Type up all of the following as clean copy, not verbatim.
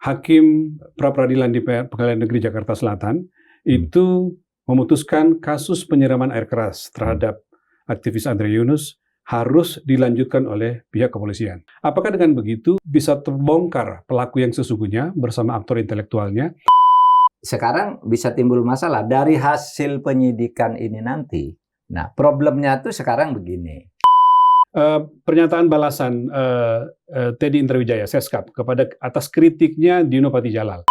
Hakim pra-peradilan di Pengadilan Negeri Jakarta Selatan itu memutuskan kasus penyiraman air keras terhadap aktivis Andre Yunus harus dilanjutkan oleh pihak kepolisian. Apakah dengan begitu bisa terbongkar pelaku yang sesungguhnya bersama aktor intelektualnya? Sekarang bisa timbul masalah dari hasil penyidikan ini nanti. Nah, problemnya tuh sekarang begini. Pernyataan balasan Teddy Indrawijaya, Seskap, atas kritiknya Dino Patijalal.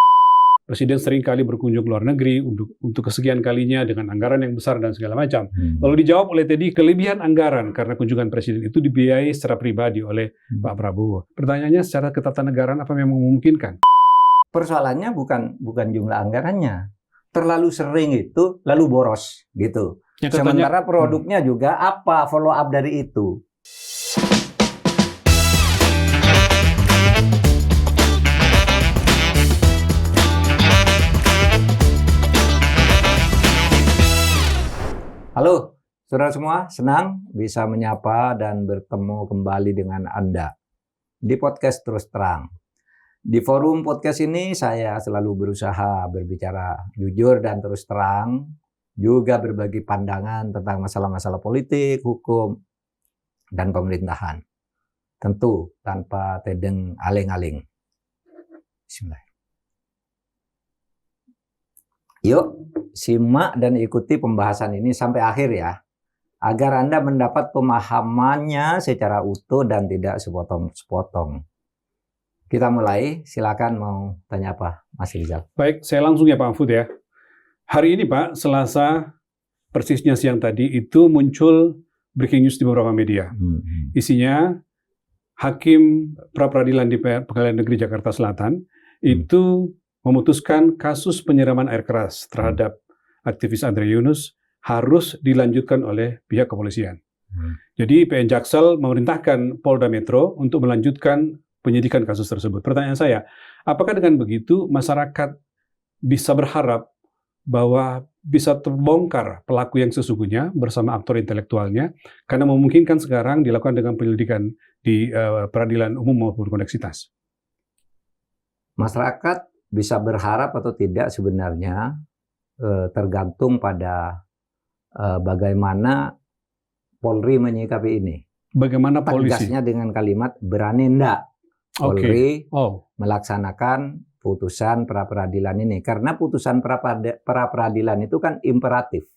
Presiden seringkali berkunjung ke luar negeri untuk kesekian kalinya dengan anggaran yang besar dan segala macam. Lalu dijawab oleh Teddy, kelebihan anggaran karena kunjungan presiden itu dibiayai secara pribadi oleh Pak Prabowo. Pertanyaannya, secara ketatanegaraan apa memang memungkinkan? Persoalannya bukan jumlah anggarannya. Terlalu sering itu lalu boros gitu. Ya, sementara produknya juga apa follow up dari itu? Halo, saudara semua, senang bisa menyapa dan bertemu kembali dengan Anda di podcast Terus Terang. Di forum podcast ini saya selalu berusaha berbicara jujur dan terus terang, juga berbagi pandangan tentang masalah-masalah politik, hukum, dan pemerintahan. Tentu tanpa tedeng aling-aling. Bismillah. Yuk, simak dan ikuti pembahasan ini sampai akhir ya, agar Anda mendapat pemahamannya secara utuh dan tidak sepotong-sepotong. Kita mulai, silakan mau tanya apa, Mas Rizal? Baik, saya langsung ya Pak Mahfud ya. Hari ini Pak, Selasa, persisnya siang tadi, itu muncul breaking news di beberapa media. Isinya, Hakim pra-peradilan di Pengadilan Negeri Jakarta Selatan itu memutuskan kasus penyiraman air keras terhadap aktivis Andre Yunus harus dilanjutkan oleh pihak kepolisian. Jadi PN Jaksel memerintahkan Polda Metro untuk melanjutkan penyidikan kasus tersebut. Pertanyaan saya, apakah dengan begitu masyarakat bisa berharap bahwa bisa terbongkar pelaku yang sesungguhnya bersama aktor intelektualnya, karena memungkinkan sekarang dilakukan dengan penyelidikan di peradilan umum maupun koneksitas? Masyarakat bisa berharap atau tidak sebenarnya tergantung pada bagaimana Polri menyikapi ini. Bagaimana polisi? Tegasnya dengan kalimat berani enggak Polri melaksanakan putusan pra-peradilan ini. Karena putusan pra-peradilan itu kan imperatif.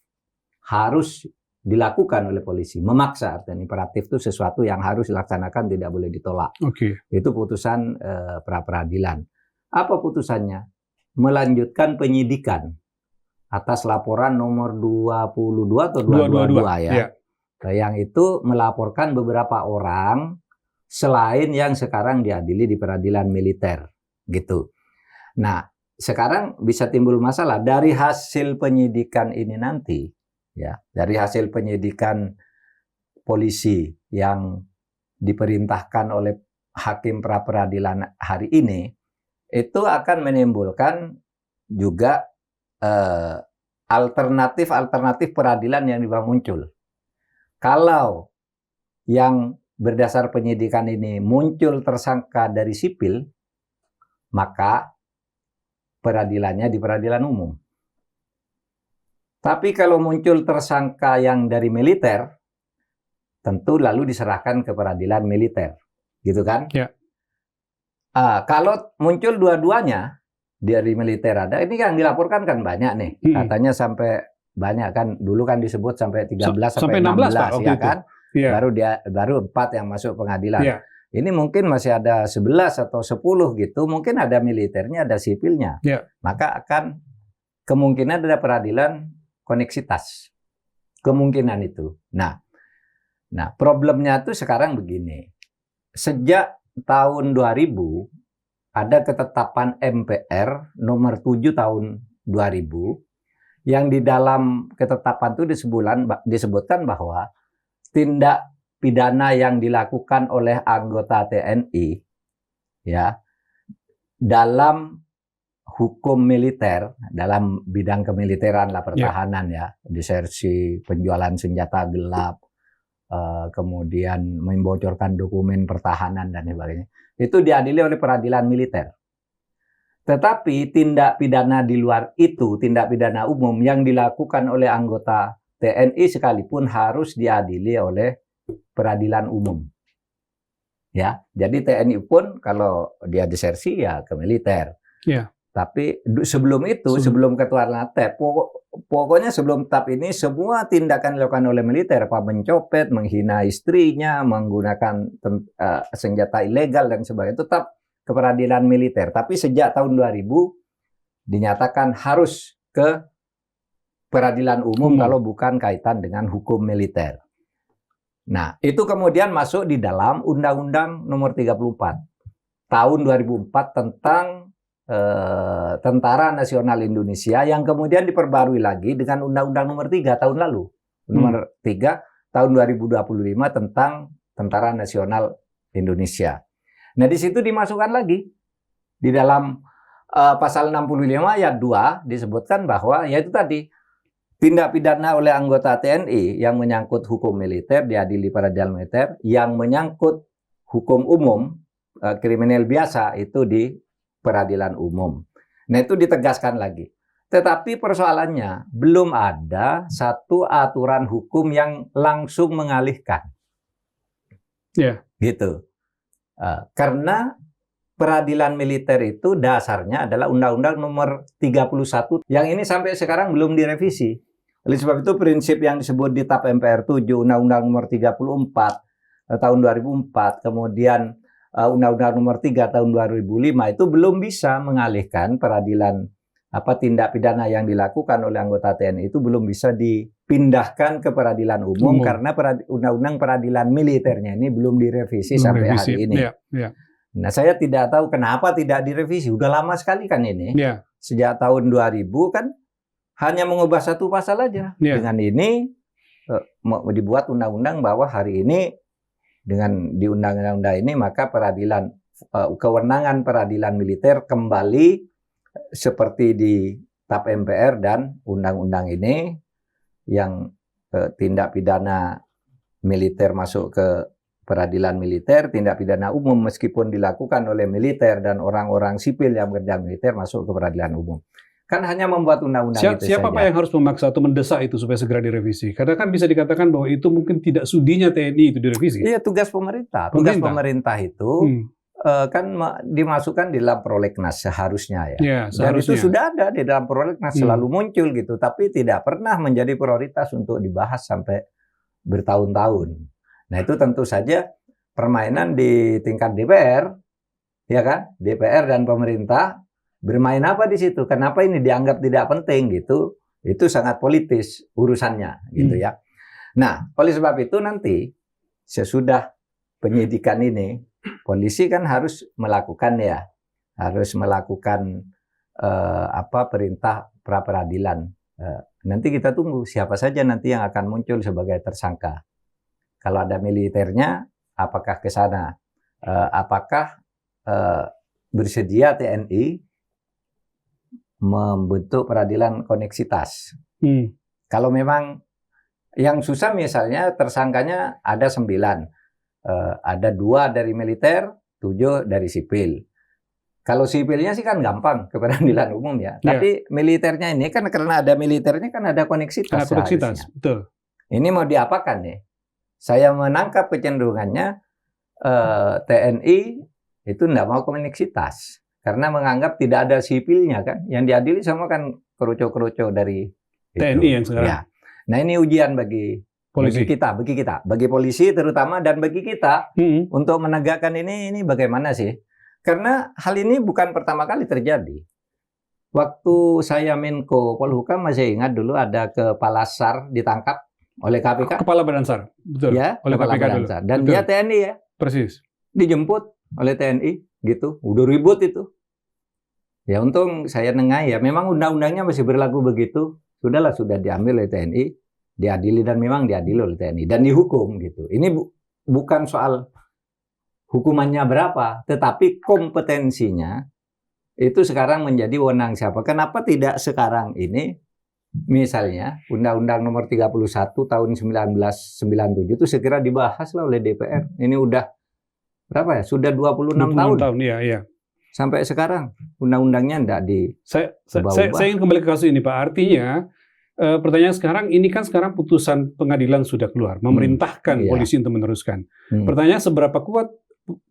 Harus dilakukan oleh polisi. Memaksa, dan imperatif itu sesuatu yang harus dilaksanakan, tidak boleh ditolak. Itu putusan pra-peradilan. Apa putusannya? Melanjutkan penyidikan atas laporan nomor 22 atau 222 ya. Yang itu melaporkan beberapa orang selain yang sekarang diadili di peradilan militer gitu. Nah, sekarang bisa timbul masalah dari hasil penyidikan ini nanti ya, dari hasil penyidikan polisi yang diperintahkan oleh hakim pra-peradilan hari ini, itu akan menimbulkan juga alternatif peradilan yang muncul. Kalau yang berdasar penyidikan ini muncul tersangka dari sipil, maka peradilannya di peradilan umum. Tapi kalau muncul tersangka yang dari militer, tentu lalu diserahkan ke peradilan militer, gitu kan? Ya. Kalau muncul dua-duanya dari militer ada, ini yang dilaporkan kan banyak nih, katanya sampai banyak kan, dulu kan disebut sampai 13 sampai 16 Pak, ya kan? Yeah. Baru 4 yang masuk pengadilan. Yeah. Ini mungkin masih ada 11 atau 10 gitu, mungkin ada militernya, ada sipilnya. Yeah. Maka akan kemungkinan ada peradilan koneksitas. Kemungkinan itu. Nah, problemnya tuh sekarang begini. Sejak tahun 2000 ada ketetapan MPR nomor 7 tahun 2000 yang di dalam ketetapan itu disebutkan bahwa tindak pidana yang dilakukan oleh anggota TNI ya dalam hukum militer, dalam bidang kemiliteran lah, pertahanan ya, disersi, penjualan senjata gelap, kemudian membocorkan dokumen pertahanan dan sebagainya, itu diadili oleh peradilan militer. Tetapi tindak pidana di luar itu, tindak pidana umum yang dilakukan oleh anggota TNI sekalipun harus diadili oleh peradilan umum. Ya, jadi TNI pun kalau dia desersi ya ke militer. Ya. Tapi sebelum itu, sebelum ketuaan TAP, pokoknya sebelum TAP ini semua tindakan dilakukan oleh militer, apa mencopet, menghina istrinya, menggunakan senjata ilegal dan sebagainya, tetap ke peradilan militer. Tapi sejak tahun 2000 dinyatakan harus ke peradilan umum kalau bukan kaitan dengan hukum militer. Nah, itu kemudian masuk di dalam Undang-Undang Nomor 34 tahun 2004 tentang Tentara Nasional Indonesia yang kemudian diperbarui lagi dengan Undang-Undang Nomor 3 tahun lalu. Nomor 3 tahun 2025 tentang Tentara Nasional Indonesia. Nah, di situ dimasukkan lagi di dalam pasal 65 ayat 2 disebutkan bahwa yaitu tadi tindak pidana oleh anggota TNI yang menyangkut hukum militer diadili peradilan militer, yang menyangkut hukum umum kriminal biasa itu di peradilan umum. Nah, itu ditegaskan lagi. Tetapi persoalannya belum ada satu aturan hukum yang langsung mengalihkan. Ya. Gitu. Karena peradilan militer itu dasarnya adalah Undang-Undang Nomor 31 yang ini sampai sekarang belum direvisi. Oleh sebab itu prinsip yang disebut di TAP MPR 7, Undang-Undang Nomor 34 tahun 2004, kemudian Undang-Undang Nomor 3 tahun 2005 itu belum bisa mengalihkan peradilan tindak pidana yang dilakukan oleh anggota TNI itu belum bisa dipindahkan ke peradilan umum karena Undang-Undang peradilan militernya ini belum direvisi sampai hari ini. Ya, ya. Nah, saya tidak tahu kenapa tidak direvisi. Udah lama sekali kan ini. Ya. Sejak tahun 2000 kan hanya mengubah satu pasal aja. Ya. Dengan ini dibuat undang-undang bahwa hari ini dengan di undang-undang ini maka peradilan kewenangan peradilan militer kembali seperti di TAP MPR dan undang-undang ini yang tindak pidana militer masuk ke peradilan militer, tindak pidana umum meskipun dilakukan oleh militer dan orang-orang sipil yang bekerja militer masuk ke peradilan umum. Kan hanya membuat undang-undang itu saja. Siapa yang harus memaksa atau mendesak itu supaya segera direvisi? Karena kan bisa dikatakan bahwa itu mungkin tidak sudinya TNI itu direvisi. Iya, tugas pemerintah. Tugas pemerintah itu kan dimasukkan di dalam prolegnas seharusnya ya. Ya, dan itu sudah ada di dalam prolegnas, selalu muncul gitu. Tapi tidak pernah menjadi prioritas untuk dibahas sampai bertahun-tahun. Nah, itu tentu saja permainan di tingkat DPR, ya kan? DPR dan pemerintah bermain apa di situ? Kenapa ini dianggap tidak penting gitu? Itu sangat politis urusannya gitu ya. Nah, oleh sebab itu nanti sesudah penyidikan ini, polisi kan harus melakukan perintah pra peradilan. Nanti kita tunggu siapa saja nanti yang akan muncul sebagai tersangka. Kalau ada militernya, apakah ke sana? Apakah bersedia TNI membentuk peradilan koneksitas? Kalau memang yang susah misalnya tersangkanya ada 9, ada 2 dari militer, 7 dari sipil. Kalau sipilnya sih kan gampang ke peradilan umum ya. Tapi militernya ini kan karena ada militernya kan ada koneksitas. Ada koneksitas, betul. Ini mau diapakan nih? Saya menangkap kecenderungannya TNI itu tidak mau koneksitas karena menganggap tidak ada sipilnya kan. Yang diadili semua kan kerucu-kerucu dari TNI yang sekarang. Ya. Nah, ini ujian bagi kita, bagi polisi terutama dan bagi kita untuk menegakkan ini bagaimana sih? Karena hal ini bukan pertama kali terjadi. Waktu saya Menko Polhukam masih ingat dulu ada kepala SAR ditangkap oleh KPK. Kepala Badan SAR, betul. Ya, oleh kepala KPK Badan dulu. SAR. Dan betul. dia TNI ya. Persis. Dijemput oleh TNI gitu. Udah ribut itu. Ya untung saya nengah ya. Memang undang-undangnya masih berlaku begitu. Sudah diambil oleh TNI, diadili dan memang diadili oleh TNI dan dihukum gitu. Ini bukan soal hukumannya berapa, tetapi kompetensinya itu sekarang menjadi wewenang siapa. Kenapa tidak sekarang ini misalnya Undang-Undang Nomor 31 tahun 1997 itu segera dibahas lah oleh DPR. Ini udah berapa ya? Sudah 26 tahun. Iya. sampai sekarang undang-undangnya tidak Saya ingin kembali ke kasus ini, Pak. Artinya pertanyaan sekarang, ini kan sekarang putusan pengadilan sudah keluar, memerintahkan polisi untuk meneruskan. Pertanyaan, seberapa kuat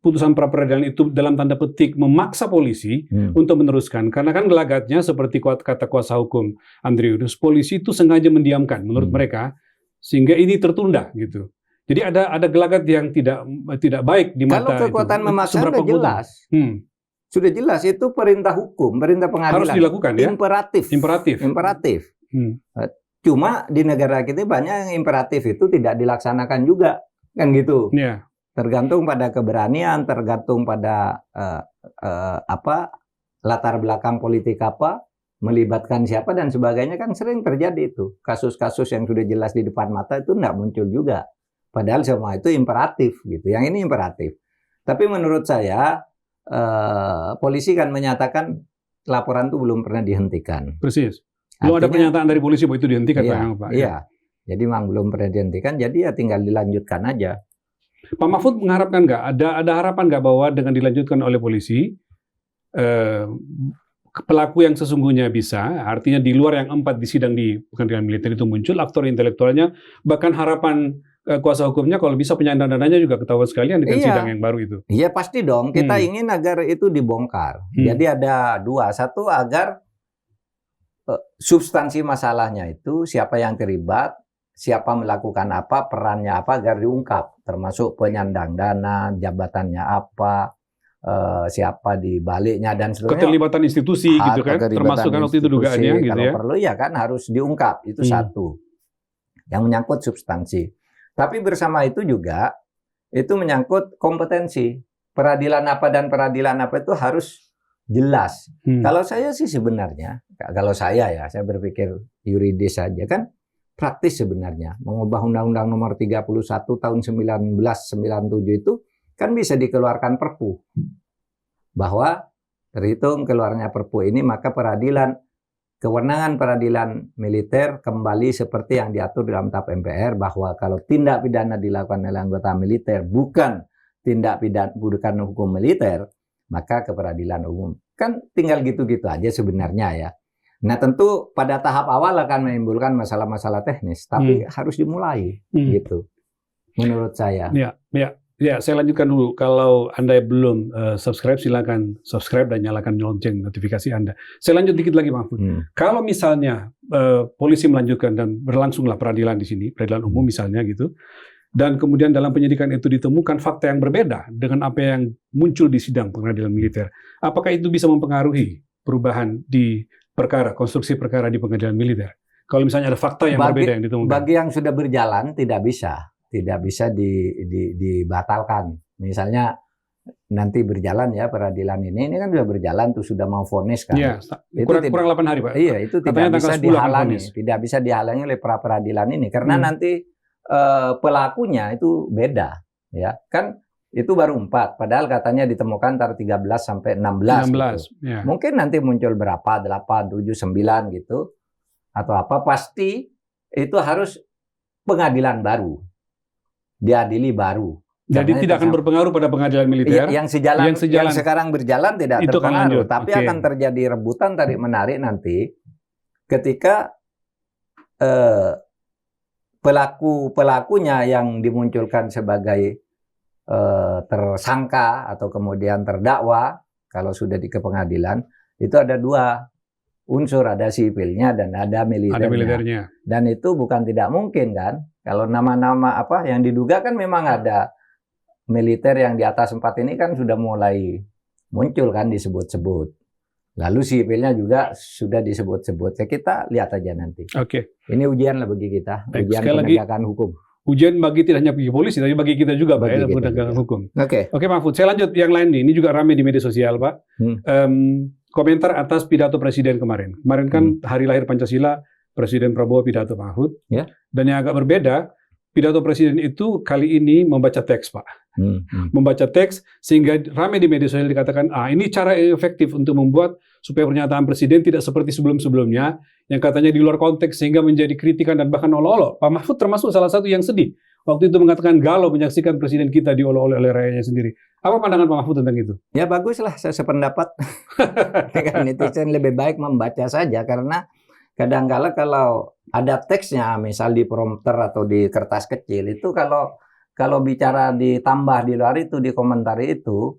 putusan pra-peradilan itu dalam tanda petik memaksa polisi untuk meneruskan? Karena kan gelagatnya seperti kata kuasa hukum Andrius, polisi itu sengaja mendiamkan menurut mereka sehingga ini tertunda gitu. Jadi ada gelagat yang tidak baik di mata. Kalau kekuatan memaksa sudah jelas. Sudah jelas itu perintah hukum, perintah pengadilan. Harus dilakukan ya. Imperatif. Cuma di negara kita banyak yang imperatif itu tidak dilaksanakan juga, kan gitu. Yeah. Tergantung pada keberanian, tergantung pada latar belakang politik apa, melibatkan siapa dan sebagainya, kan sering terjadi itu. Kasus-kasus yang sudah jelas di depan mata itu tidak muncul juga. Padahal semua itu imperatif gitu. Yang ini imperatif. Tapi menurut saya polisi kan menyatakan laporan itu belum pernah dihentikan. Persis. Belum ada pernyataan dari polisi bahwa itu dihentikan, Pak. Iya. Jadi memang belum pernah dihentikan. Jadi ya tinggal dilanjutkan aja. Pak Mahfud mengharapkan nggak? Ada harapan nggak bahwa dengan dilanjutkan oleh polisi, pelaku yang sesungguhnya bisa, artinya di luar yang 4 di sidang di pengadilan militer itu muncul, aktor intelektualnya, bahkan harapan kuasa hukumnya kalau bisa penyandang dananya juga ketahuan sekalian dengan sidang yang baru itu. Iya pasti dong, kita ingin agar itu dibongkar. Jadi ada dua, satu agar substansi masalahnya itu siapa yang terlibat, siapa melakukan apa, perannya apa agar diungkap, termasuk penyandang dana, jabatannya apa, siapa di baliknya dan seterusnya. Keterlibatan institusi gitu kan, termasuk kan waktu itu dugaannya gitu kalau ya. Perlu ya kan harus diungkap, itu satu. Yang menyangkut substansi. Tapi bersama itu juga, itu menyangkut kompetensi. Peradilan apa dan peradilan apa itu harus jelas. Kalau saya sih sebenarnya, kalau saya berpikir yuridis saja kan, praktis sebenarnya. Mengubah Undang-Undang Nomor 31 tahun 1997 itu kan bisa dikeluarkan Perpu. Bahwa terhitung keluarnya Perpu ini maka kewenangan peradilan militer kembali seperti yang diatur dalam TAP MPR, bahwa kalau tindak pidana dilakukan oleh anggota militer bukan hukum militer, maka ke peradilan umum. Kan tinggal gitu-gitu aja sebenarnya ya. Nah tentu pada tahap awal akan menimbulkan masalah-masalah teknis, tapi harus dimulai gitu. Menurut saya. Ya, saya lanjutkan dulu. Kalau Anda belum subscribe, silakan subscribe dan nyalakan lonceng notifikasi Anda. Saya lanjut dikit lagi, Mahfud. Kalau misalnya polisi melanjutkan dan berlangsunglah peradilan di sini, peradilan umum misalnya gitu, dan kemudian dalam penyidikan itu ditemukan fakta yang berbeda dengan apa yang muncul di sidang pengadilan militer, apakah itu bisa mempengaruhi perubahan di perkara, konstruksi perkara di pengadilan militer? Kalau misalnya ada fakta yang berbeda yang ditemukan. Bagi yang sudah berjalan tidak bisa dibatalkan. Misalnya nanti berjalan ya peradilan ini kan sudah berjalan tuh, sudah mau vonis kan. Iya, kurang 8 hari Pak. Iya, itu tidak bisa dihalangi oleh pra peradilan ini karena nanti pelakunya itu beda ya. Kan itu baru 4, padahal katanya ditemukan antara 13 sampai 16 gitu. Ya. Mungkin nanti muncul berapa, 8, 7, 9 gitu. Atau apa, pasti itu harus pengadilan baru. Diadili baru. Jadi tidak akan berpengaruh pada pengadilan militer. Yang sekarang berjalan tidak itu terpengaruh. Tapi akan terjadi rebutan tarik-menarik nanti ketika pelakunya yang dimunculkan sebagai tersangka atau kemudian terdakwa, kalau sudah di pengadilan, itu ada 2 unsur, ada sipilnya dan ada militernya. Dan itu bukan tidak mungkin kan, kalau nama-nama apa yang diduga kan memang ada militer yang di atas 4 ini kan sudah mulai muncul kan, disebut-sebut. Lalu sipilnya juga sudah disebut-sebut. Ya, kita lihat aja nanti. Oke. Ini ujian lah bagi kita, ujian penegakan hukum. Ujian bagi tidak hanya bagi polisi, tapi bagi kita juga, Pak, ya, penegakan hukum. Oke, Mahfud. Saya lanjut yang lain nih. Ini juga ramai di media sosial, Pak. Komentar atas pidato Presiden kemarin. Kemarin kan hari lahir Pancasila, Presiden Prabowo pidato, Mahfud. Ya. Dan yang agak berbeda, pidato Presiden itu kali ini membaca teks, Pak. Membaca teks sehingga ramai di media sosial dikatakan, ini cara efektif untuk membuat supaya pernyataan Presiden tidak seperti sebelum-sebelumnya yang katanya di luar konteks sehingga menjadi kritikan dan bahkan olok-olok. Pak Mahfud termasuk salah satu yang sedih waktu itu mengatakan galau menyaksikan presiden kita diolah-olah oleh rakyatnya sendiri. Apa pandangan Pak Mahfud tentang itu? Ya baguslah, saya sependapat. Netizen lebih baik membaca saja, karena kadang-kala kalau ada teksnya, misal di prompter atau di kertas kecil, itu kalau bicara ditambah di luar itu, di komentar itu,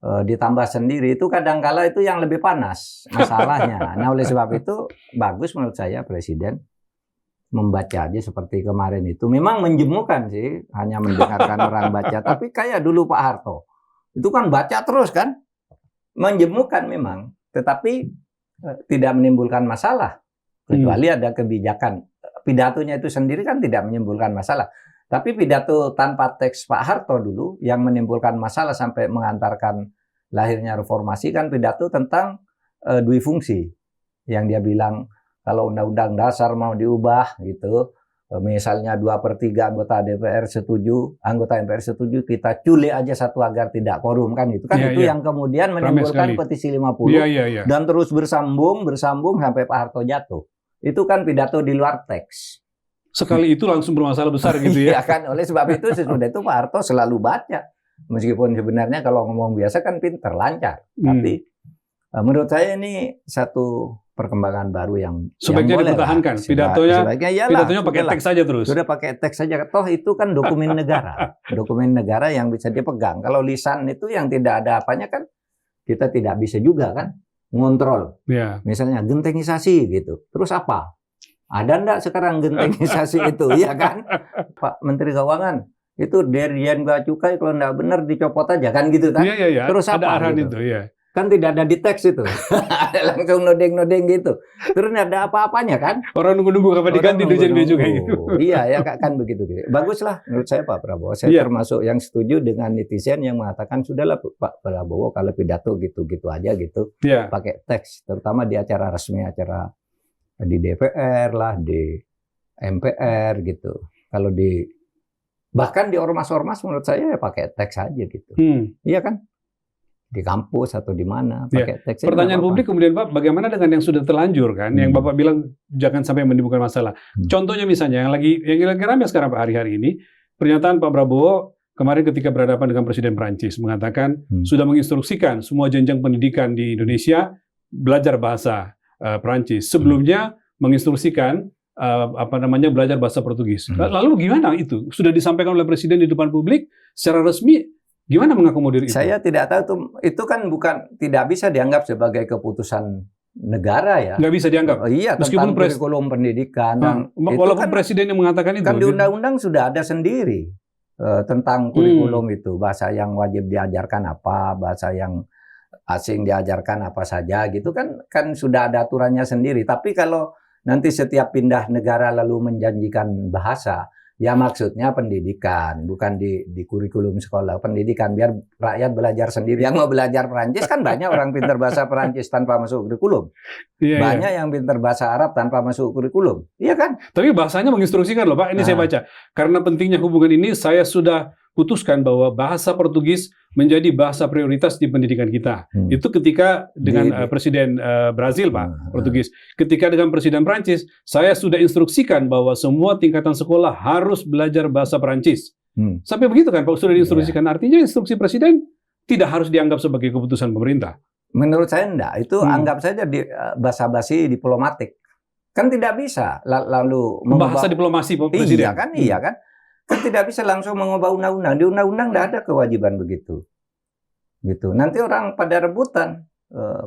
ditambah sendiri, itu kadang-kala itu yang lebih panas masalahnya. Nah, oleh sebab itu bagus menurut saya Presiden membaca aja seperti kemarin itu. Memang menjemukan sih, hanya mendengarkan orang baca. Tapi kayak dulu Pak Harto, itu kan baca terus kan, menjemukan memang. Tetapi tidak menimbulkan masalah, kecuali ada kebijakan. Pidatonya itu sendiri kan tidak menimbulkan masalah. Tapi pidato tanpa teks Pak Harto dulu yang menimbulkan masalah sampai mengantarkan lahirnya reformasi kan pidato tentang dui fungsi. Yang dia bilang kalau undang-undang dasar mau diubah gitu, misalnya 2/3 anggota DPR setuju, anggota MPR setuju, kita culik aja satu agar tidak korum kan itu kan itu yang kemudian menimbulkan petisi 50 dan terus bersambung sampai Pak Harto jatuh. Itu kan pidato di luar teks. Sekali itu langsung bermasalah besar gitu ya. Iya kan, oleh sebab itu sesudah itu Pak Harto selalu baca. Meskipun sebenarnya kalau ngomong biasa kan pinter, lancar. Tapi menurut saya ini satu perkembangan baru yang sebaiknya dipertahankan. Pidatonya pakai teks saja terus. Sudah pakai teks saja. Toh itu kan dokumen negara. Dokumen negara yang bisa dipegang. Kalau lisan itu yang tidak ada apanya kan kita tidak bisa juga kan ngontrol. Misalnya gentengisasi gitu. Terus apa? Ada enggak sekarang gentengisasi itu, ya kan? Pak Menteri Keuangan, itu Dirjen Bea Cukai kalau enggak benar dicopot aja kan gitu kan? Iya. Terus apa? Ada arahan gitu? Itu, ya. Kan tidak ada di teks itu. Langsung nodeng-nodeng gitu. Terus ada apa-apanya kan? Orang nunggu-nunggu kapan diganti Dirjen Bea Cukai gitu. Iya, ya kan begitu. Baguslah menurut saya Pak Prabowo. Saya termasuk yang setuju dengan netizen yang mengatakan sudahlah Pak Prabowo kalau pidato gitu-gitu aja gitu. Pakai teks, terutama di acara resmi, acara di DPR lah, di MPR gitu. Kalau bahkan di ormas-ormas menurut saya ya pakai teks aja gitu. Iya kan? Di kampus atau di mana pakai teks. Pertanyaan publik kemudian Pak, bagaimana dengan yang sudah terlanjur kan? Yang Bapak bilang jangan sampai menimbulkan masalah. Contohnya misalnya yang lagi ramai sekarang Pak hari-hari ini, pernyataan Pak Prabowo kemarin ketika berhadapan dengan Presiden Prancis mengatakan sudah menginstruksikan semua jenjang pendidikan di Indonesia belajar bahasa Prancis. Sebelumnya menginstruksikan belajar bahasa Portugis. Lalu gimana itu? Sudah disampaikan oleh Presiden di depan publik secara resmi, gimana mengakomodir itu? Saya tidak tahu itu kan tidak bisa dianggap sebagai keputusan negara ya. Nggak bisa dianggap. Iya, meskipun kurikulum pendidikan. Walaupun Presiden yang mengatakan itu. Kan di undang-undang sudah ada sendiri tentang kurikulum itu, bahasa yang wajib diajarkan apa, bahasa yang asing diajarkan apa saja gitu kan sudah ada aturannya sendiri. Tapi kalau nanti setiap pindah negara lalu menjanjikan bahasa, ya maksudnya pendidikan, bukan di kurikulum sekolah. Pendidikan biar rakyat belajar sendiri. Yang mau belajar Perancis kan banyak orang pintar bahasa Perancis tanpa masuk kurikulum. Banyak yang pintar bahasa Arab tanpa masuk kurikulum. Iya kan? Tapi bahasanya menginstruksikan loh Pak, ini saya baca. Karena pentingnya hubungan ini, saya sudah putuskan bahwa bahasa Portugis menjadi bahasa prioritas di pendidikan kita. Itu ketika dengan Presiden Brazil, Pak, Portugis. Ketika dengan Presiden Prancis, saya sudah instruksikan bahwa semua tingkatan sekolah harus belajar bahasa Prancis. Sampai begitu kan, Pak, sudah diinstruksikan. Artinya instruksi Presiden tidak harus dianggap sebagai keputusan pemerintah. Menurut saya enggak. Itu anggap saja basa-basi diplomatik. Kan tidak bisa lalu bahasa diplomasi Presiden. Iya kan? Kan tidak bisa langsung mengubah undang-undang. Di undang-undang tidak ada kewajiban begitu. Gitu. Nanti orang pada rebutan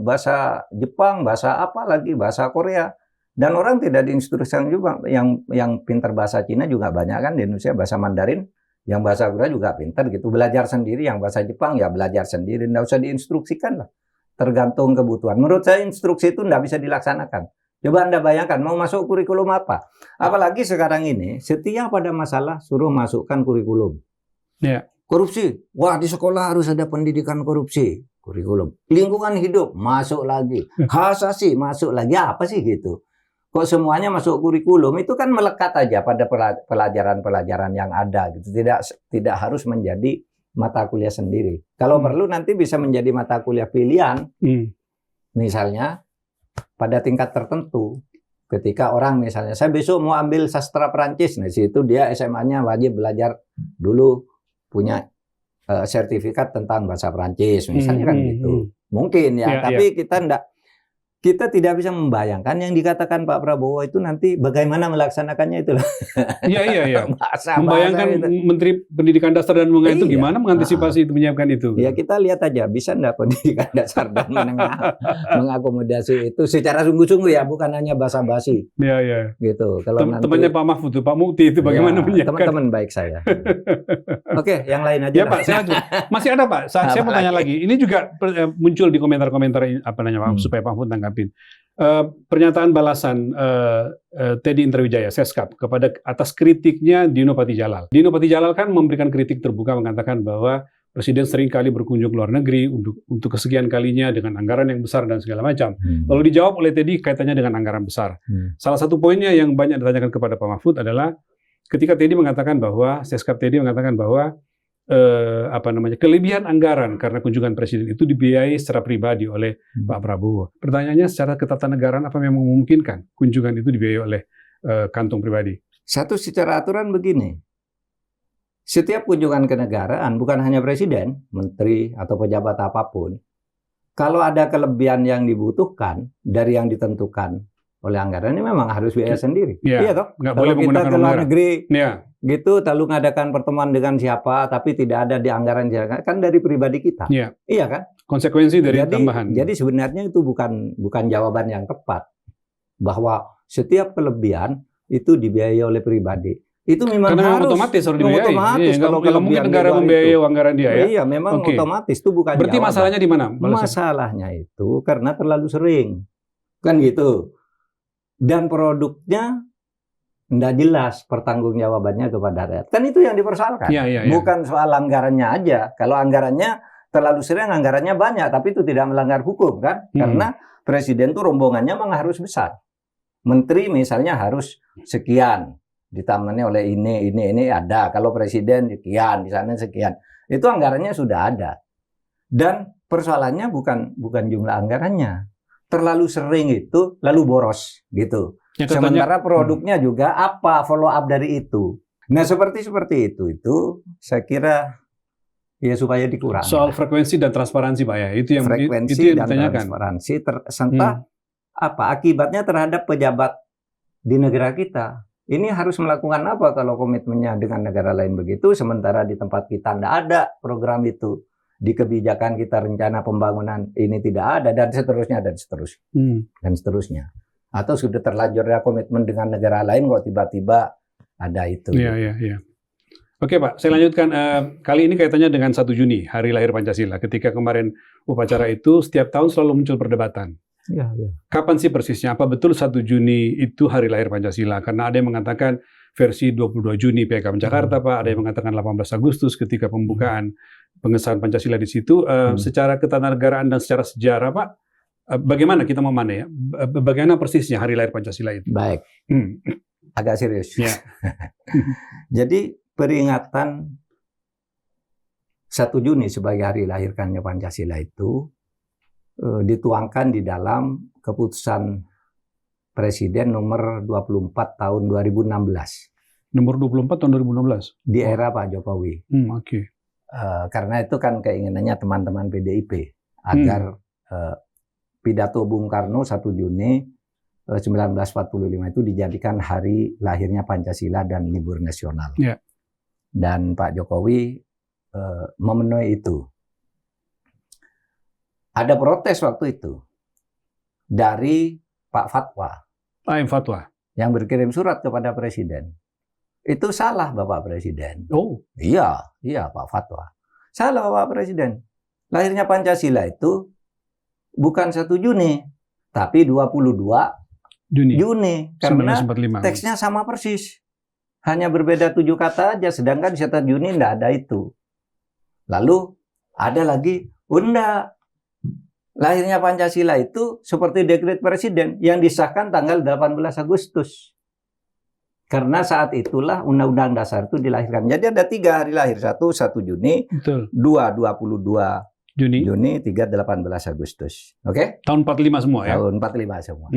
bahasa Jepang, bahasa apa lagi, bahasa Korea. Dan orang tidak diinstruksikan juga. Yang pintar bahasa Cina juga banyak kan di Indonesia, bahasa Mandarin. Yang bahasa Korea juga pintar gitu. Belajar sendiri. Yang bahasa Jepang ya belajar sendiri. Tidak usah diinstruksikan lah. Tergantung kebutuhan. Menurut saya instruksi itu tidak bisa dilaksanakan. Coba Anda bayangkan, mau masuk kurikulum apa? Apalagi sekarang ini, setiap ada masalah, suruh masukkan kurikulum. Korupsi, wah di sekolah harus ada pendidikan korupsi. Kurikulum. Lingkungan hidup, masuk lagi. Hak asasi, masuk lagi. Apa sih gitu? Kok semuanya masuk kurikulum? Itu kan melekat aja pada pelajaran-pelajaran yang ada. Gitu. Tidak harus menjadi mata kuliah sendiri. Kalau perlu nanti bisa menjadi mata kuliah pilihan. Misalnya, pada tingkat tertentu Ketika orang misalnya, saya besok mau ambil sastra Perancis, nah situ dia SMA-nya wajib belajar dulu punya sertifikat tentang bahasa Perancis, misalnya kan gitu. Mungkin ya, tapi kita tidak bisa membayangkan yang dikatakan Pak Prabowo itu nanti bagaimana melaksanakannya itu. Iya. Membayangkan itu. Menteri Pendidikan Dasar dan Menengah itu gimana mengantisipasi itu, menyiapkan itu. Ya kita lihat aja, bisa enggak Pendidikan Dasar dan Menengah mengakomodasi itu secara sungguh-sungguh ya, bukan hanya basa-basi. Iya. Gitu. Kalau temannya Pak Mahfud, Pak Mukti itu bagaimana menyiapkan? Teman-teman baik saya. Oke, yang lain aja. Ya Pak, saya lanjut. Masih ada Pak, saya mau tanya lagi. Ini juga muncul di komentar-komentar Pak, supaya Pak Mahfud tanggapin. Pernyataan balasan Teddy Indrawijaya, Seskap, kepada atas kritiknya Dino Patijalal. Dino Patijalal kan memberikan kritik terbuka, mengatakan bahwa Presiden sering kali berkunjung ke luar negeri untuk kesekian kalinya dengan anggaran yang besar dan segala macam. Lalu dijawab oleh Teddy kaitannya dengan anggaran besar. Salah satu poinnya yang banyak ditanyakan kepada Pak Mahfud adalah ketika Teddy mengatakan bahwa, Seskap Teddy mengatakan bahwa kelebihan anggaran karena kunjungan presiden itu dibiayai secara pribadi oleh Pak Prabowo. Pertanyaannya, secara ketatanegaraan apa memang memungkinkan kunjungan itu dibiayai oleh kantong pribadi? Satu, secara aturan begini. Setiap kunjungan kenegaraan, bukan hanya presiden, menteri atau pejabat apapun, kalau ada kelebihan yang dibutuhkan dari yang ditentukan oleh anggaran, ini memang harus biaya sendiri. Iya toh? Nggak boleh menggunakan kita ke luar negeri, gitu, lalu mengadakan pertemuan dengan siapa, tapi tidak ada di anggaran, kan dari pribadi kita. Iya kan? Konsekuensi dari tambahan. Jadi sebenarnya itu bukan jawaban yang tepat, bahwa setiap kelebihan itu dibiayai oleh pribadi. Itu memang karena harus otomatis dibiayai. Kalau mungkin negara membiayai anggaran dia ya. Iya, memang otomatis, itu bukan berarti jawaban. Masalahnya di mana? Masalahnya itu karena terlalu sering. Kan gitu. Dan produknya tidak jelas pertanggungjawabannya kepada rakyat. Kan itu yang dipersoalkan. Bukan soal anggarannya aja. Kalau anggarannya terlalu sering, anggarannya banyak, tapi itu tidak melanggar hukum kan? Karena presiden itu rombongannya memang harus besar. Menteri misalnya harus sekian, ditambahnya oleh ini ada. Kalau presiden sekian, di sana sekian. Itu anggarannya sudah ada. Dan persoalannya bukan jumlah anggarannya. Terlalu sering itu lalu boros gitu. Sementara produknya juga apa follow up dari itu. Nah, seperti itu saya kira ya supaya dikurangi. Soal frekuensi dan transparansi Pak ya. Itu yang ditanyakan. Transparansi serta akibatnya terhadap pejabat di negara kita. Ini harus melakukan apa kalau komitmennya dengan negara lain begitu, sementara di tempat kita tidak ada program itu. Di kebijakan kita rencana pembangunan ini tidak ada, dan seterusnya. Dan seterusnya. Atau sudah terlanjur ya komitmen dengan negara lain kok tiba-tiba ada itu. Iya. Oke Pak, saya lanjutkan. Kali ini kaitannya dengan 1 Juni, hari lahir Pancasila. Ketika kemarin upacara itu, setiap tahun selalu muncul perdebatan. Iya. Kapan sih persisnya? Apa betul 1 Juni itu hari lahir Pancasila? Karena ada yang mengatakan versi 22 Juni Piagam Jakarta, Pak. Ada yang mengatakan 18 Agustus ketika pembukaan pengesahan Pancasila di situ. Secara ketatanegaraan dan secara sejarah, Pak, bagaimana kita memana ya? Bagaimana persisnya hari lahir Pancasila itu? Baik. Agak serius. Ya. Jadi peringatan 1 Juni sebagai hari lahirkannya Pancasila itu dituangkan di dalam keputusan Presiden nomor 24 tahun 2016. Nomor 24 tahun 2016? Di era Pak Jokowi. Oke. Karena itu kan keinginannya teman-teman PDIP agar pidato Bung Karno 1 Juni 1945 itu dijadikan hari lahirnya Pancasila dan libur nasional. Yeah. Dan Pak Jokowi memenuhi itu. Ada protes waktu itu dari Pak Fatwa. Fatwa. Yang berkirim surat kepada Presiden. Itu salah Bapak Presiden. Oh. Iya Pak Fatwa. Salah Bapak Presiden. Lahirnya Pancasila itu bukan 1 Juni, tapi 22 Juni. Karena 1945. Teksnya sama persis. Hanya berbeda 7 kata aja, sedangkan 1 Juni tidak ada itu. Lalu ada lagi, enggak. Lahirnya Pancasila itu seperti dekret Presiden yang disahkan tanggal 18 Agustus. Karena saat itulah Undang-Undang Dasar itu dilahirkan. Jadi ada 3 hari lahir. 1 Juni, betul. 2 22 Juni, 3 18 Agustus. Oke? Tahun 45 semua ya? Tahun 45 semua.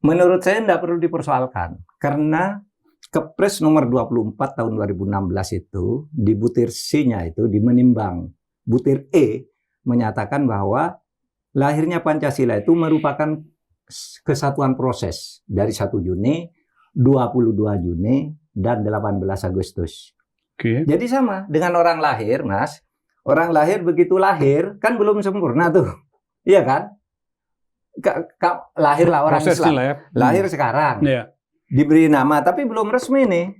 menurut saya tidak perlu dipersoalkan. Karena Kepres nomor 24 tahun 2016 itu, di butir C-nya itu, di menimbang butir E, menyatakan bahwa lahirnya Pancasila itu merupakan kesatuan proses dari 1 Juni, 22 Juni, dan 18 Agustus. Jadi sama dengan orang lahir, Mas. Orang lahir begitu lahir, kan belum sempurna tuh. Iya kan? Lahirlah orang Islam. Ya. Lahir sekarang. Yeah. Diberi nama, tapi belum resmi nih.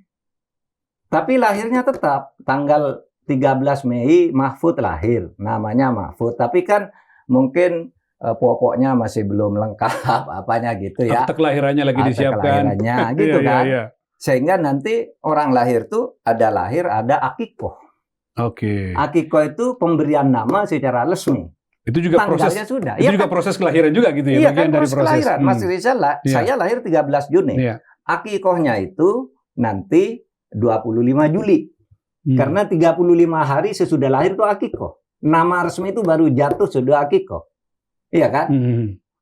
Tapi lahirnya tetap tanggal 13 Mei Mahfud lahir. Namanya Mahfud. Tapi kan mungkin pokoknya masih belum lengkap apanya gitu ya. Akte kelahirannya lagi disiapkan. Akte kelahirannya gitu kan. Sehingga nanti orang lahir tuh ada lahir, ada akikoh. Oke. Akikoh itu pemberian nama secara resmi. Itu juga tanggalnya proses sudah. Itu juga kan? Proses kelahiran juga gitu ya. Iya kan proses kelahiran. Mas Rizal lah, saya lahir 13 Juni. Akikohnya itu nanti 25 Juli. Karena 35 hari sesudah lahir itu akikoh. Nama resmi itu baru jatuh sudah akikoh. Iya kan?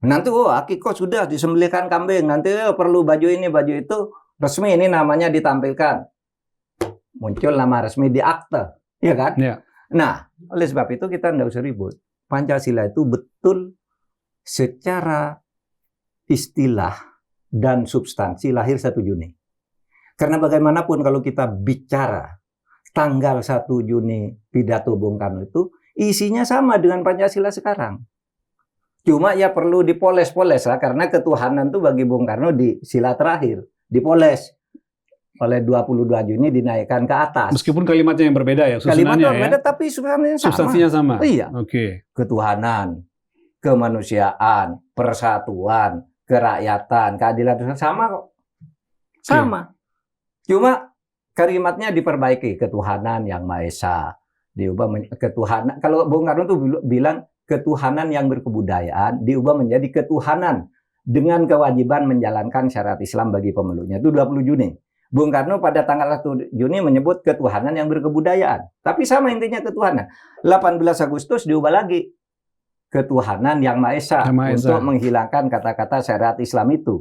Nanti akikoh sudah disembelihkan kambing. Nanti perlu baju ini, baju itu. Resmi ini namanya ditampilkan. Muncul nama resmi di akte. Iya kan? Yeah. Nah, oleh sebab itu kita tidak usah ribut. Pancasila itu betul secara istilah dan substansi lahir 1 Juni. Karena bagaimanapun kalau kita bicara tanggal 1 Juni pidato Bung Karno itu isinya sama dengan Pancasila sekarang. Cuma ya perlu dipoles-poles lah karena ketuhanan itu bagi Bung Karno di sila terakhir, dipoles. Oleh 22 Juni dinaikkan ke atas. Meskipun kalimatnya yang berbeda ya, kalimatnya berbeda tapi substansinya sama. Iya. Oke. Ketuhanan, kemanusiaan, persatuan, kerakyatan, keadilan sama kok. Sama. Cuma kalimatnya diperbaiki, ketuhanan yang Maha Esa. Diubah ketuhanan. Kalau Bung Karno tuh bilang ketuhanan yang berkebudayaan diubah menjadi ketuhanan dengan kewajiban menjalankan syariat Islam bagi pemeluknya. Itu 20 Juni. Bung Karno pada tanggal 1 Juni menyebut ketuhanan yang berkebudayaan. Tapi sama intinya ketuhanan. 18 Agustus diubah lagi. Ketuhanan yang Maha Esa untuk menghilangkan kata-kata syariat Islam itu.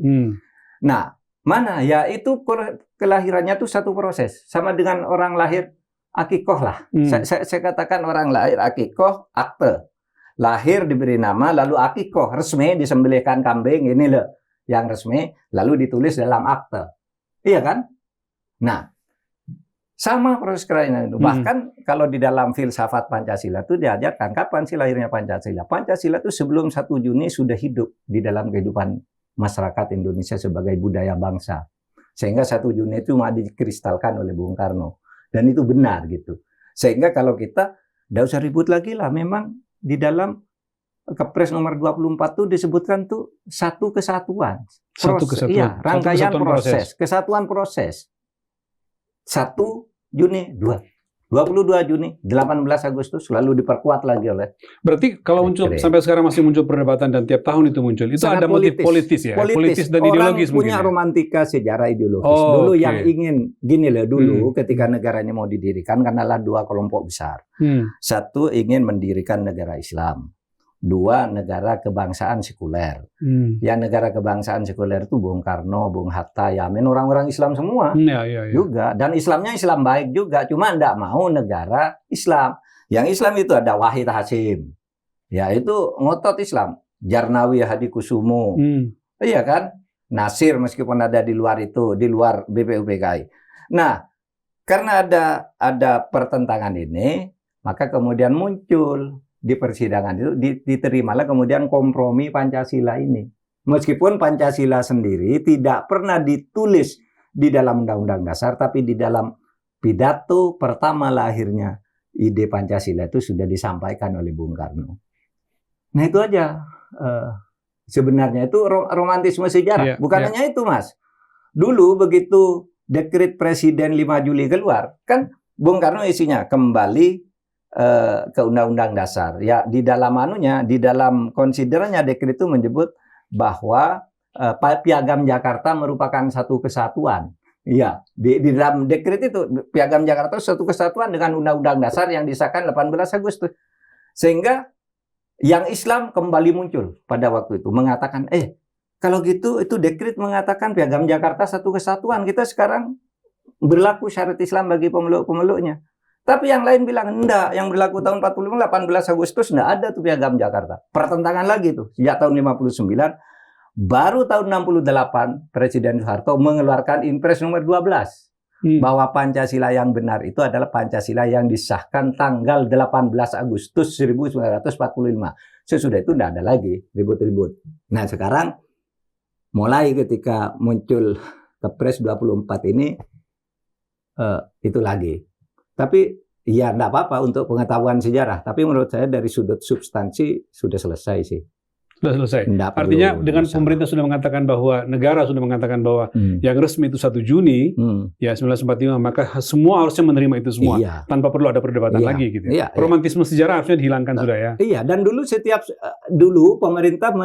Nah, mana ya itu kelahirannya itu satu proses. Sama dengan orang lahir akikoh lah. Saya katakan orang lahir akikoh, akte. Lahir diberi nama, lalu akikoh resmi disembelihkan kambing, ini loh yang resmi, lalu ditulis dalam akte. Iya kan? Nah, sama proses kelahiran itu. Bahkan kalau di dalam filsafat Pancasila itu diajarkan kapan sih lahirnya Pancasila. Pancasila itu sebelum 1 Juni sudah hidup di dalam kehidupan masyarakat Indonesia sebagai budaya bangsa. Sehingga 1 Juni itu cuma dikristalkan oleh Bung Karno. Dan itu benar gitu. Sehingga kalau kita tidak usah ribut lagi lah. Memang di dalam Kepres nomor 24 itu disebutkan tuh satu kesatuan. Satu kesatuan. Iya, rangkaian proses. Kesatuan proses. 1 Juni, 22 Juni, 18 Agustus, lalu diperkuat lagi oleh. Berarti kalau muncul sampai sekarang masih muncul perdebatan dan tiap tahun itu muncul, itu sangat ada motif politis ya? Politis dan ideologis mungkin. Orang punya romantika sejarah ideologis. Dulu yang ingin, gini loh dulu ketika negara ini mau didirikan, karena ada 2 kelompok besar. Satu ingin mendirikan negara Islam. 2 negara kebangsaan sekuler. Yang negara kebangsaan sekuler itu Bung Karno, Bung Hatta, Yamin, orang-orang Islam semua juga. Dan Islamnya Islam baik juga, cuma tidak mau negara Islam. Yang Islam itu ada Wahid Hasyim, ya itu ngotot Islam. Jarnawi Hadikusumo, iya kan? Nasir meskipun ada di luar itu, di luar BPUPKI. Nah, karena ada pertentangan ini, maka kemudian muncul di persidangan itu diterimalah kemudian kompromi Pancasila ini. Meskipun Pancasila sendiri tidak pernah ditulis di dalam Undang-Undang Dasar, tapi di dalam pidato pertama lahirnya ide Pancasila itu sudah disampaikan oleh Bung Karno. Nah itu aja. Sebenarnya itu romantisme sejarah. Bukan hanya itu, Mas. Dulu begitu dekret Presiden 5 Juli keluar, kan Bung Karno isinya kembali ke Undang-Undang Dasar. Ya di dalam di dalam konsiderannya dekret itu menyebut bahwa Piagam Jakarta merupakan satu kesatuan. Iya, di dalam dekret itu Piagam Jakarta satu kesatuan dengan Undang-Undang Dasar yang disahkan 18 Agustus. Sehingga yang Islam kembali muncul pada waktu itu mengatakan, Kalau gitu itu dekret mengatakan Piagam Jakarta satu kesatuan. Kita sekarang berlaku syariat Islam bagi pemeluk-pemeluknya. Tapi yang lain bilang enggak, yang berlaku tahun 45 18 Agustus enggak ada tuh Piagam Jakarta. Pertentangan lagi tuh sejak tahun 59. Baru tahun 68 Presiden Soeharto mengeluarkan Impres nomor 12 bahwa Pancasila yang benar itu adalah Pancasila yang disahkan tanggal 18 Agustus 1945. Sesudah itu enggak ada lagi ribut-ribut. Nah, sekarang mulai ketika muncul Kepres 24 ini itu lagi. Tapi ya enggak apa-apa untuk pengetahuan sejarah. Tapi menurut saya dari sudut substansi sudah selesai sih. Sudah selesai. Artinya dengan pemerintah sudah mengatakan bahwa, negara sudah mengatakan bahwa yang resmi itu 1 Juni, ya 1945, maka semua harusnya menerima itu semua. Iya. Tanpa perlu ada perdebatan lagi gitu. Iya, romantisme sejarah harusnya dihilangkan sudah ya. Iya, dan dulu pemerintah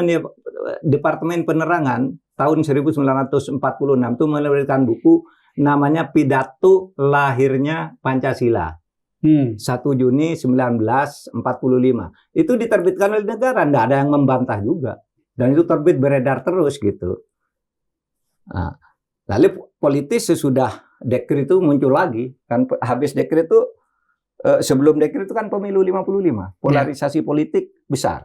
Departemen Penerangan tahun 1946 itu menerbitkan buku namanya Pidato Lahirnya Pancasila. 1 Juni 1945. Itu diterbitkan oleh negara, tidak ada yang membantah juga. Dan itu terbit beredar terus gitu. Nah, lalu politis sesudah dekret itu muncul lagi. Kan habis dekret itu, sebelum dekret itu kan pemilu 55. Polarisasi politik besar.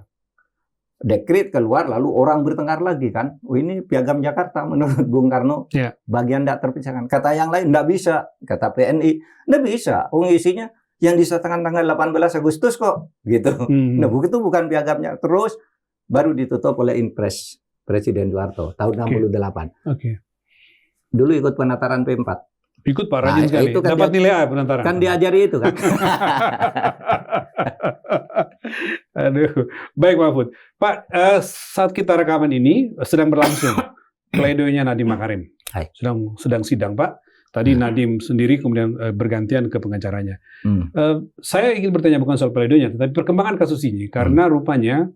Dekret keluar lalu orang bertengkar lagi kan. Oh, ini Piagam Jakarta menurut Bung Karno bagian tidak terpisahkan. Kata yang lain tidak bisa. Kata PNI tidak bisa. Isinya yang disahkan tanggal 18 Agustus kok gitu. Nah, itu bukan piagamnya. Terus baru ditutup oleh Impres Presiden Soeharto tahun 68. Dulu ikut penataran P4. Ikut Pak, rajin sekali. Itu kan dapat nilai A penataran. Kan diajari itu kan. Aduh, baik Pak Mahfud. Pak, saat kita rekaman ini sedang berlangsung pledoinya Nadiem Makarim. Sedang sidang Pak. Tadi Nadiem sendiri kemudian bergantian ke pengacaranya. Saya ingin bertanya bukan soal pledoinya, tetapi perkembangan kasus ini. Karena rupanya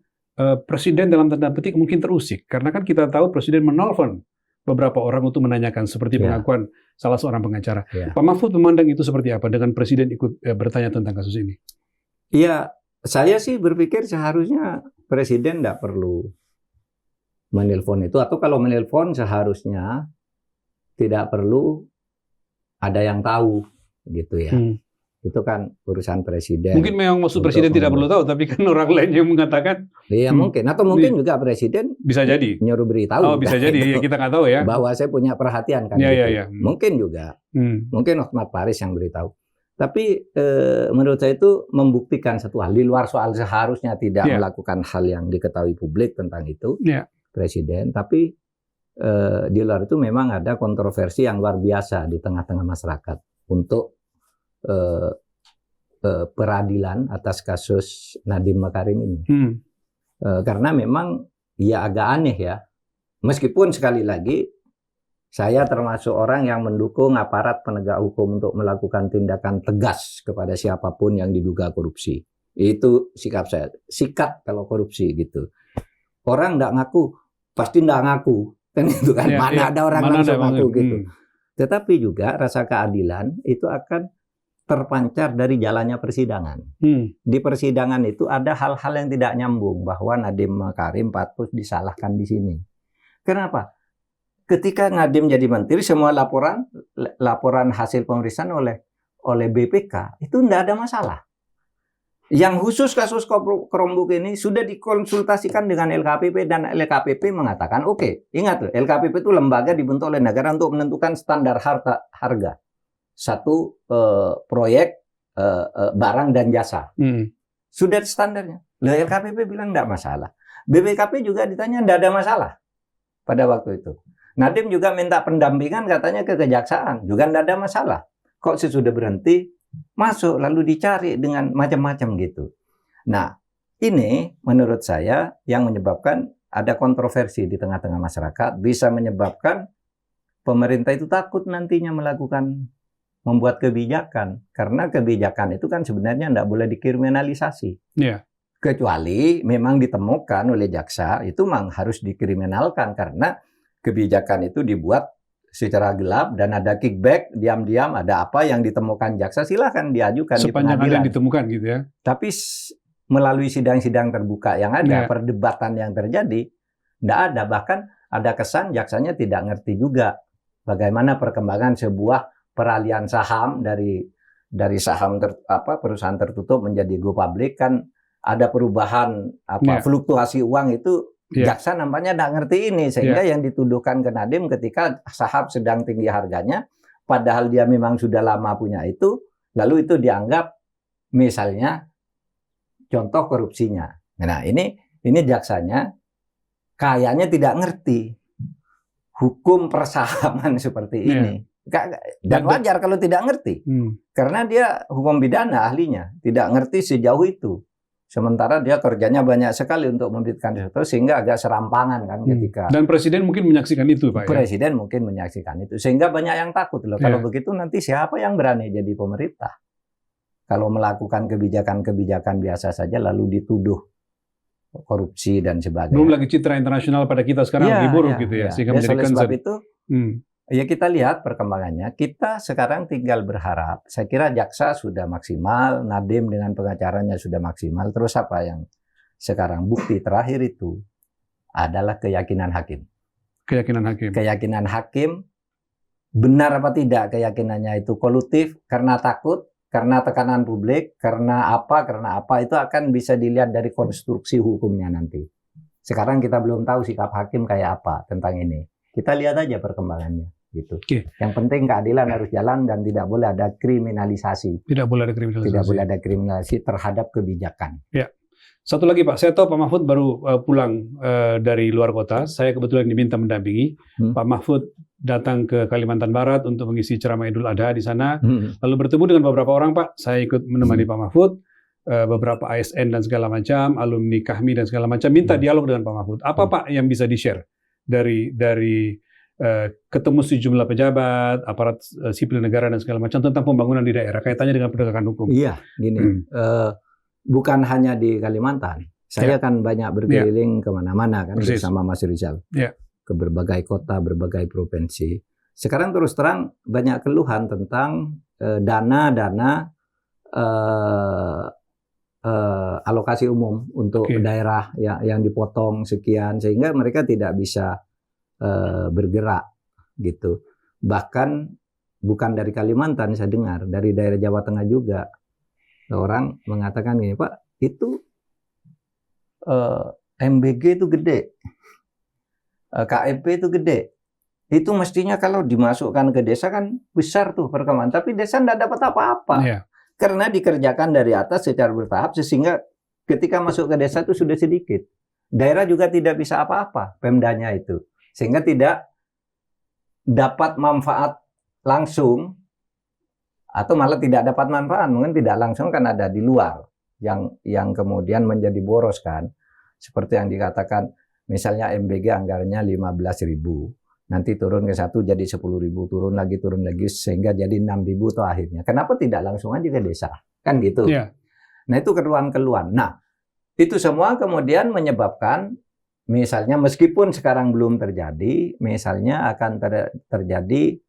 Presiden dalam tanda petik mungkin terusik. Karena kan kita tahu Presiden menelpon beberapa orang untuk menanyakan seperti pengakuan salah seorang pengacara. Pak Mahfud memandang itu seperti apa dengan Presiden ikut bertanya tentang kasus ini? Iya, saya sih berpikir seharusnya Presiden tidak perlu menelpon itu. Atau kalau menelpon seharusnya tidak perlu ada yang tahu gitu ya. Itu kan urusan Presiden. Mungkin memang maksud Presiden tidak perlu tahu, tapi kan orang lain yang mengatakan. Iya mungkin, atau mungkin juga Presiden bisa jadi nyuruh beritahu. Oh bisa jadi, ya, kita nggak tahu ya. Bahwa saya punya perhatian kan. Gitu. Mungkin juga, mungkin Hotmar Paris yang beritahu. Tapi menurut saya itu membuktikan satu hal di luar soal seharusnya tidak melakukan hal yang diketahui publik tentang itu Presiden, tapi di luar itu memang ada kontroversi yang luar biasa di tengah-tengah masyarakat untuk peradilan atas kasus Nadiem Makarim ini. Karena memang ya agak aneh ya. Meskipun sekali lagi saya termasuk orang yang mendukung aparat penegak hukum untuk melakukan tindakan tegas kepada siapapun yang diduga korupsi. Itu sikap saya. Sikat kalau korupsi gitu. Orang tidak ngaku, pasti tidak ngaku. Kan itu kan mana ada orang langsung ngaku gitu. Tetapi juga rasa keadilan itu akan terpancar dari jalannya persidangan. Di persidangan itu ada hal-hal yang tidak nyambung bahwa Nadiem Makarim patut disalahkan di sini. Kenapa? Ketika Nadiem jadi menteri, semua laporan hasil pemeriksaan oleh BPK itu tidak ada masalah. Yang khusus kasus Chromebook ini sudah dikonsultasikan dengan LKPP dan LKPP mengatakan oke. Ingat loh, LKPP itu lembaga dibentuk oleh negara untuk menentukan standar harga satu proyek barang dan jasa. Sudah standarnya. LKPP bilang tidak masalah. BPKP juga ditanya tidak ada masalah pada waktu itu. Nadiem juga minta pendampingan katanya ke kejaksaan, juga tidak ada masalah. Kok sesudah berhenti masuk lalu dicari dengan macam-macam gitu. Nah, ini menurut saya yang menyebabkan ada kontroversi di tengah-tengah masyarakat, bisa menyebabkan pemerintah itu takut nantinya membuat kebijakan, karena kebijakan itu kan sebenarnya tidak boleh dikriminalisasi. Kecuali memang ditemukan oleh jaksa, itu memang harus dikriminalkan karena kebijakan itu dibuat secara gelap dan ada kickback, diam-diam ada apa yang ditemukan jaksa, silahkan diajukan di pengadilan. Sepanjang ada yang ditemukan gitu ya. Tapi melalui sidang-sidang terbuka yang ada, perdebatan yang terjadi, tidak ada. Bahkan ada kesan jaksanya tidak ngerti juga bagaimana perkembangan sebuah peralihan saham dari saham perusahaan tertutup menjadi go public, kan ada perubahan fluktuasi uang itu. Jaksa nampaknya tidak ngerti ini, sehingga yang dituduhkan ke Nadiem ketika saham sedang tinggi harganya, padahal dia memang sudah lama punya itu, lalu itu dianggap misalnya contoh korupsinya. Nah ini jaksanya kayaknya tidak ngerti hukum persahaman seperti ini. Dan wajar kalau tidak ngerti, karena dia hukum pidana ahlinya, tidak ngerti sejauh itu. Sementara dia kerjanya banyak sekali untuk memberikan sesuatu, sehingga agak serampangan kan ketika. Dan Presiden mungkin menyaksikan itu, Pak. Presiden mungkin menyaksikan itu, sehingga banyak yang takut loh. Kalau begitu nanti siapa yang berani jadi pemerintah? Kalau melakukan kebijakan-kebijakan biasa saja lalu dituduh korupsi dan sebagainya. Belum lagi citra internasional pada kita sekarang lebih buruk gitu ya. Sehingga menjadi concern. Sebab itu, ya kita lihat perkembangannya. Kita sekarang tinggal berharap. Saya kira jaksa sudah maksimal, Nadiem dengan pengacaranya sudah maksimal. Terus apa yang sekarang bukti terakhir itu adalah keyakinan hakim. Keyakinan hakim benar apa tidak keyakinannya itu kolutif karena takut, karena tekanan publik, karena apa itu akan bisa dilihat dari konstruksi hukumnya nanti. Sekarang kita belum tahu sikap hakim kayak apa tentang ini. Kita lihat aja perkembangannya. Gitu. Yang penting keadilan harus jalan dan tidak boleh ada kriminalisasi. Tidak boleh ada kriminalisasi terhadap kebijakan. Ya. Satu lagi Pak, saya tahu Pak Mahfud baru pulang dari luar kota. Saya kebetulan diminta mendampingi. Pak Mahfud datang ke Kalimantan Barat untuk mengisi ceramah Idul Adha di sana. Lalu bertemu dengan beberapa orang Pak. Saya ikut menemani Pak Mahfud. Beberapa ASN dan segala macam, alumni KAHMI dan segala macam. Minta dialog dengan Pak Mahfud. Apa Pak yang bisa di-share dari ketemu sejumlah pejabat, aparat sipil negara dan segala macam tentang pembangunan di daerah kaitannya dengan penegakan hukum? Iya, gini, bukan hanya di Kalimantan. Saya kan banyak berkeliling kemana-mana kan bersama Mas Rizal, ke berbagai kota, berbagai provinsi. Sekarang terus terang banyak keluhan tentang dana alokasi umum untuk daerah yang dipotong sekian, sehingga mereka tidak bisa bergerak gitu. Bahkan bukan dari Kalimantan, saya dengar dari daerah Jawa Tengah juga orang mengatakan gini, Pak, itu MBG itu gede, KEP itu gede, itu mestinya kalau dimasukkan ke desa kan besar tuh perkembangan, tapi desa tidak dapat apa-apa karena dikerjakan dari atas secara bertahap, sehingga ketika masuk ke desa itu sudah sedikit. Daerah juga tidak bisa apa-apa, Pemdanya itu. Sehingga tidak dapat manfaat langsung, atau malah tidak dapat manfaat, mungkin tidak langsung kan ada di luar yang kemudian menjadi boros kan. Seperti yang dikatakan, misalnya MBG anggarannya 15.000, nanti turun ke 1 jadi 10.000, turun lagi, sehingga jadi 6.000 atau akhirnya. Kenapa tidak langsung aja ke desa? Kan gitu. Nah itu keluhan-keluhan. Nah itu semua kemudian menyebabkan, misalnya meskipun sekarang belum terjadi, misalnya akan terjadi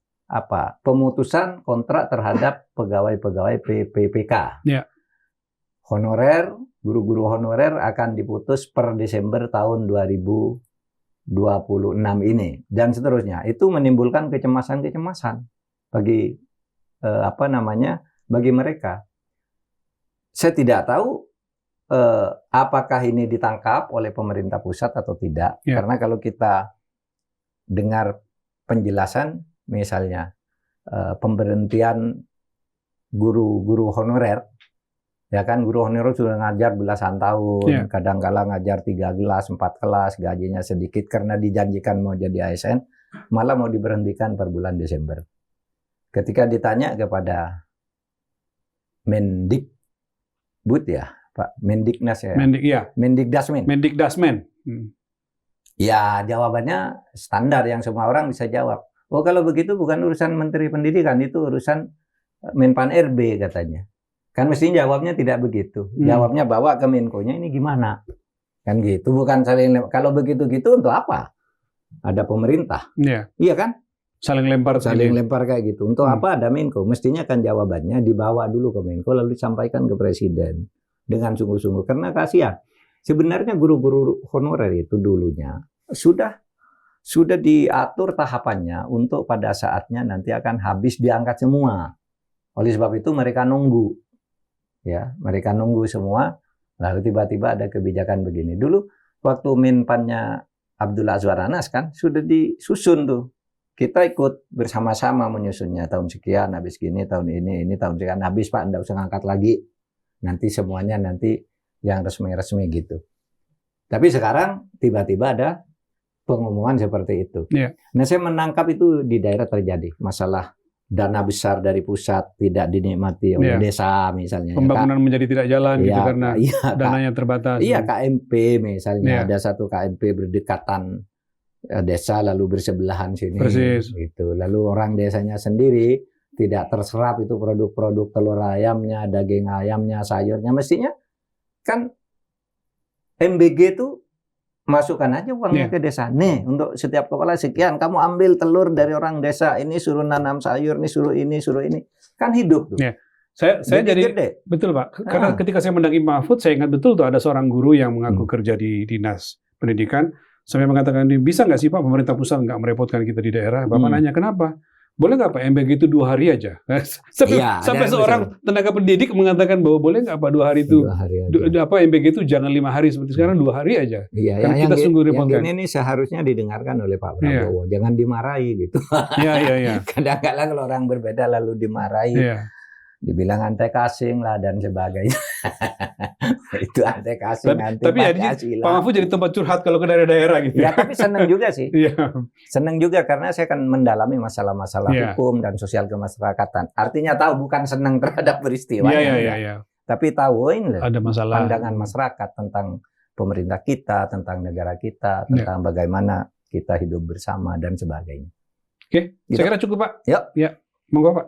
pemutusan kontrak terhadap pegawai-pegawai PPK. Honorer, guru-guru honorer akan diputus per Desember tahun 2026 ini dan seterusnya. Itu menimbulkan kecemasan-kecemasan bagi bagi mereka. Saya tidak tahu apakah ini ditangkap oleh pemerintah pusat atau tidak. Karena kalau kita dengar penjelasan, misalnya pemberhentian guru-guru honorer, ya kan, guru honorer sudah ngajar belasan tahun, kadang-kala ngajar 3 kelas, 4 kelas, gajinya sedikit karena dijanjikan mau jadi ASN, malah mau diberhentikan per bulan Desember. Ketika ditanya kepada Mendikbud Pak, Mendiknas Mendikdasmen. Ya, jawabannya standar yang semua orang bisa jawab. Oh, kalau begitu bukan urusan Menteri Pendidikan, itu urusan Menpan RB katanya. Kan mestinya jawabnya tidak begitu. Jawabnya bawa ke Menko-nya, ini gimana? Kan gitu, bukan saling. Kalau begitu-gitu untuk apa? Ada pemerintah. Iya kan? Saling lempar kayak gitu. Untuk apa ada Menko? Mestinya kan jawabannya dibawa dulu ke Menko lalu disampaikan ke Presiden dengan sungguh-sungguh, karena kasihan. Sebenarnya guru-guru honorer itu dulunya sudah sudah diatur tahapannya untuk pada saatnya nanti akan habis diangkat semua. Oleh sebab itu mereka nunggu. Ya, mereka nunggu semua, lalu tiba-tiba ada kebijakan begini. Dulu waktu Menpannya Abdullah Azwar Anas kan sudah disusun tuh. Kita ikut bersama-sama menyusunnya, tahun sekian habis gini, tahun ini tahun sekian habis Pak, enggak usah ngangkat lagi. Nanti semuanya nanti yang resmi-resmi gitu. Tapi sekarang tiba-tiba ada pengumuman seperti itu. Yeah. Nah, saya menangkap itu di daerah terjadi masalah dana besar dari pusat tidak dinikmati oleh desa misalnya. Pembangunan menjadi tidak jalan gitu karena dananya terbatas. Iya, KMP misalnya ada satu KMP berdekatan desa lalu bersebelahan sini. Persis. Gitu. Lalu orang desanya sendiri tidak terserap itu produk-produk telur ayamnya, daging ayamnya, sayurnya. Mestinya kan MBG itu masukkan aja uangnya ke desa. Nih, untuk setiap kepala sekian, kamu ambil telur dari orang desa, ini suruh nanam sayur, ini suruh ini. Kan hidup tuh. Yeah. Saya jadi gede. Betul Pak, karena ketika saya mendampingi Mahfud, saya ingat betul tuh ada seorang guru yang mengaku kerja di dinas pendidikan, sampai mengatakan, bisa nggak sih Pak, pemerintah pusat nggak merepotkan kita di daerah? Bapak nanya, kenapa? Boleh nggak Pak, MBG itu 2 hari aja? Sampai seorang tenaga pendidik mengatakan bahwa boleh nggak Pak 2 hari itu? MBG itu jangan 5 hari seperti sekarang, 2 hari aja. Iya, kan kita sungguh repotkan. Yang ini seharusnya didengarkan oleh Pak Prabowo, jangan dimarahi gitu. Iya. Kadang-kadang kalau orang berbeda lalu dimarahi, dibilang antek asing lah dan sebagainya. Itu antek asing, tapi Pak Mahfud jadi tempat curhat kalau ke daerah-daerah gitu. Ya, tapi senang juga sih. Senang juga karena saya kan mendalami masalah-masalah hukum dan sosial kemasyarakatan. Artinya tahu bukan senang terhadap peristiwa. Iya. Tapi tahu ini ada masalah pandangan masyarakat tentang pemerintah kita, tentang negara kita, tentang bagaimana kita hidup bersama dan sebagainya. Oke, saya kira cukup Pak. Ya, monggo Pak.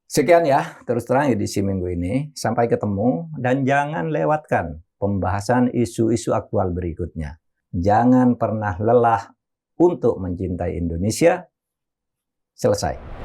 Sekian ya, terus terang edisi minggu ini. Sampai ketemu dan jangan lewatkan pembahasan isu-isu aktual berikutnya. Jangan pernah lelah untuk mencintai Indonesia. Selesai.